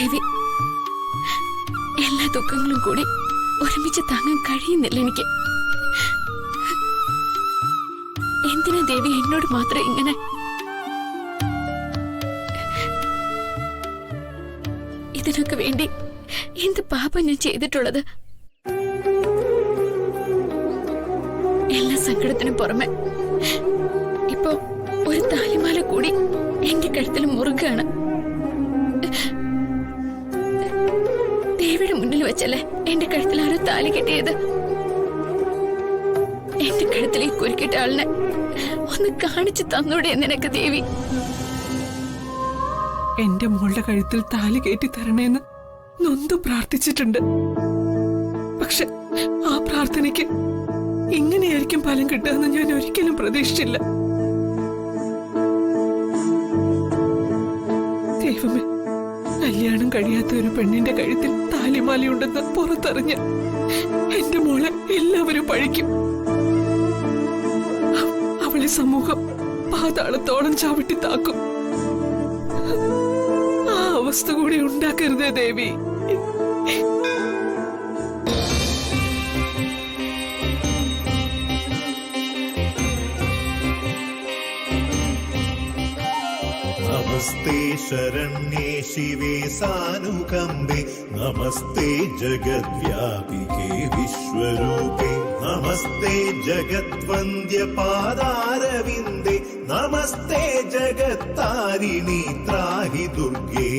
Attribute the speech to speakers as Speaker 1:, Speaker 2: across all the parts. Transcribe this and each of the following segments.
Speaker 1: ദേവി, എല്ലാ ദുഃഖങ്ങളും കൂടി ഒരുമിച്ച് താങ്ങാൻ കഴിയുന്നില്ല എനിക്ക്. എന്തിനാ ദേവി എന്നോട് മാത്രം ഇങ്ങനെ? ഇതിനൊക്കെ വേണ്ടി എന്ത് പാപം ഞാൻ ചെയ്തിട്ടുള്ളത്? എല്ലാ സങ്കടത്തിനും പുറമെ ഇപ്പോ ഒരു താലിമാല കൂടി എന്റെ കഴുത്തിൽ മുറുകയാണ്. ദേവിയുടെ മുന്നിൽ വെച്ചല്ലേ എന്റെ കഴുത്തിൽ ആരോ താലി കെട്ടിയത്. എന്റെ കഴുത്തിലേക്ക് കുരുക്കിട്ട ആളിനെ ഒന്ന് കാണിച്ചു തന്നൂടെ നിനക്ക് ദേവി?
Speaker 2: എന്റെ മോളുടെ കഴുത്തിൽ താലി കെട്ടി തരണേന്ന് നൊന്തു പ്രാർത്ഥിച്ചിട്ടുണ്ട്. പക്ഷെ ആ പ്രാർത്ഥനയ്ക്ക് ഇങ്ങനെയായിരിക്കും ഫലം കിട്ടുകയെന്ന് ഞാൻ ഒരിക്കലും പ്രതീക്ഷിച്ചില്ല. ദൈവമേ, കല്യാണം കഴിയാത്ത ഒരു പെണ്ണിന്റെ കഴുത്തിൽ താലിമാലയുണ്ടെന്ന് പുറത്തറിഞ്ഞ് എന്റെ മോളെ എല്ലാവരും പഴിക്കും. അവളെ സമൂഹം പാതാളത്തോളം ചവിട്ടി താക്കും. ആ അവസ്ഥ കൂടി ഉണ്ടാക്കരുതേ ദേവി.
Speaker 3: नमस्ते शरण्ये शिवे सानुकम्बे नमस्ते जगद्व्यापिके विश्वरूपे नमस्ते जगद्वन्द्य पादारविन्दे नमस्ते जगत्तारिणी त्राहि दुर्गे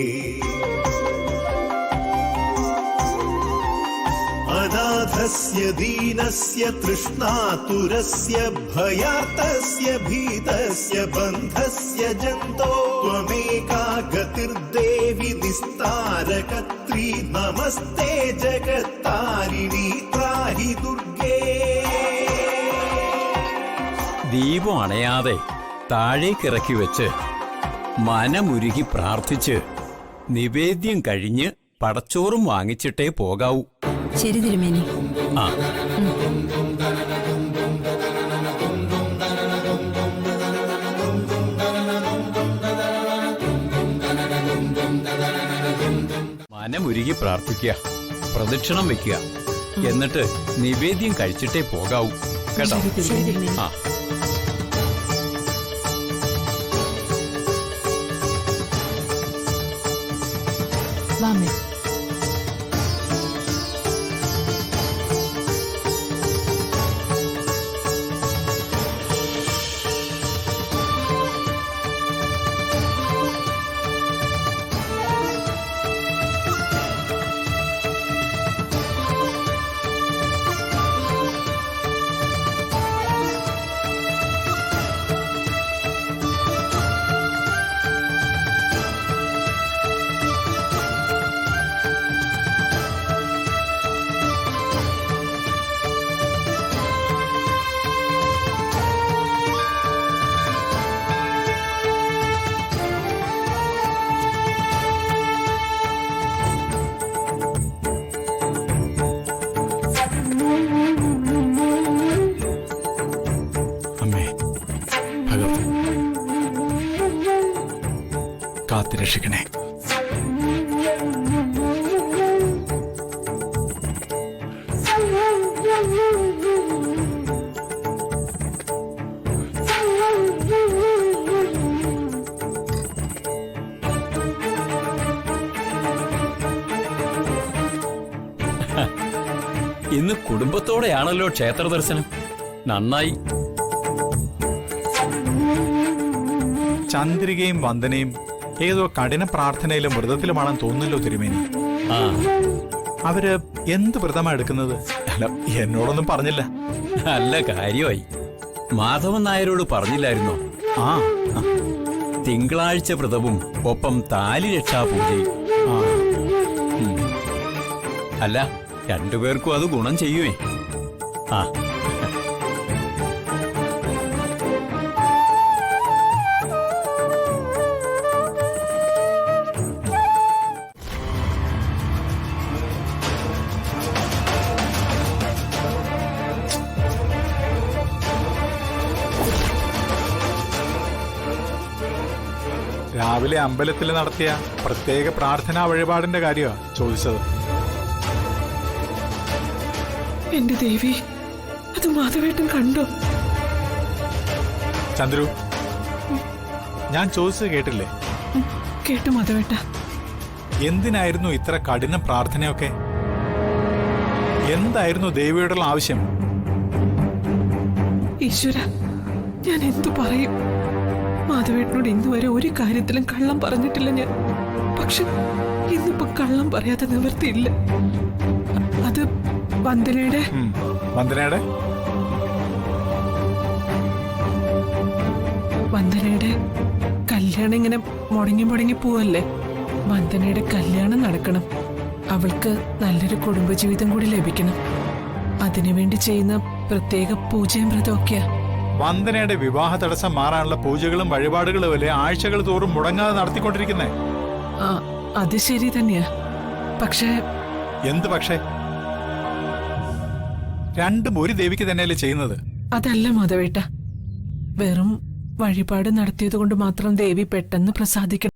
Speaker 3: अनाथस्य दीनस्य तृष्णातुरस्य भयार्तस्य भीतस्य बन्धस्य जन्तो त्वमेका गतिर्देवि निस्तारकत्री नमस्ते जगत्तारिणी त्राहि दुर्गे.
Speaker 4: ദീപം അണയാതെ താഴേക്കിറക്കി വെച്ച് മനമുരുകി പ്രാർത്ഥിച്ച് നിവേദ്യം കഴിഞ്ഞ് പടച്ചോറും വാങ്ങിച്ചിട്ടേ പോകാവൂ.
Speaker 5: ശരി തിരുമേനി.
Speaker 4: ആ മനമുരുകി പ്രാർത്ഥിക്കുക, പ്രദക്ഷിണം വെക്കുക, എന്നിട്ട് നിവേദ്യം കഴിച്ചിട്ടേ പോകാവൂ കേട്ടോ. ആ
Speaker 5: വാമേ.
Speaker 6: കാത്തുരക്ഷിക്കണേ.
Speaker 4: ഇന്ന് കുടുംബത്തോടെയാണല്ലോ ക്ഷേത്ര ദർശനം. നന്നായി.
Speaker 6: ചന്ദ്രികയും വന്ദനയും ഏതോ കഠിന പ്രാർത്ഥനയിലും വ്രതത്തിലുമാണെന്ന് തോന്നുന്നല്ലോ തിരുമേനി.
Speaker 4: ആ
Speaker 6: അവര് എന്ത് വ്രതമാ എടുക്കുന്നത്? അല്ല, എന്നോടൊന്നും പറഞ്ഞില്ല.
Speaker 4: നല്ല കാര്യമായി. മാധവൻ നായരോട് പറഞ്ഞില്ലായിരുന്നോ?
Speaker 6: ആ
Speaker 4: തിങ്കളാഴ്ച വ്രതവും ഒപ്പം താലി രക്ഷാപൂജയും. അല്ല, രണ്ടുപേർക്കും അത് ഗുണം ചെയ്യുവേ. ആ
Speaker 6: രാവിലെ രാവിലെ അമ്പലത്തിൽ നടത്തിയ പ്രത്യേക പ്രാർത്ഥനാ വഴിപാടിന്റെ കാര്യമാണ് ചോദിച്ചത്.
Speaker 2: എന്റെ ദേവി, അത് മാധവേട്ടൻ കണ്ടോ?
Speaker 6: ചന്ദ്രു, ഞാൻ ചോദിച്ചത് കേട്ടില്ലേ?
Speaker 2: കേട്ടു മാധവേട്ട.
Speaker 6: എന്തിനായിരുന്നു ഇത്ര കഠിന പ്രാർത്ഥനയൊക്കെ? എന്തായിരുന്നു ദേവിയോടുള്ള ആവശ്യം?
Speaker 2: ഈശ്വര, ഞാൻ എന്തു പറയും? മാധവേട്ടനോട് ഇന്നുവരെ ഒരു കാര്യത്തിലും കള്ളം പറഞ്ഞിട്ടില്ല ഞാൻ. പക്ഷെ ഇന്നിപ്പോ കള്ളം പറയാതെ നിവർത്തിയില്ല. അത് വന്ദനയുടെ വന്ദനയുടെ കല്യാണം ഇങ്ങനെ മുടങ്ങി പോവല്ലേ. വന്ദനയുടെ കല്യാണം നടക്കണം. അവൾക്ക് നല്ലൊരു കുടുംബജീവിതം കൂടി ലഭിക്കണം. അതിനുവേണ്ടി ചെയ്യുന്ന പ്രത്യേക പൂജയും വ്രതമൊക്കെയാ.
Speaker 6: വന്ദനയുടെ വിവാഹ തടസ്സം മാറാനുള്ള പൂജകളും വഴിപാടുകളും അല്ലേ ആഴ്ചകൾ തോറും മുടങ്ങാതെ നടത്തിക്കൊണ്ടിരിക്കുന്നേ?
Speaker 2: അത് ശരി തന്നെയാ. പക്ഷേ
Speaker 6: എന്ത് പക്ഷേ? രണ്ടും ഒരു ദേവിക്ക് തന്നെയല്ലേ ചെയ്യുന്നത്?
Speaker 2: അതല്ല മാധവേട്ട, വെറും വഴിപാട് നടത്തിയത് കൊണ്ട് മാത്രം ദേവി പെട്ടെന്ന് പ്രസാദിക്കണം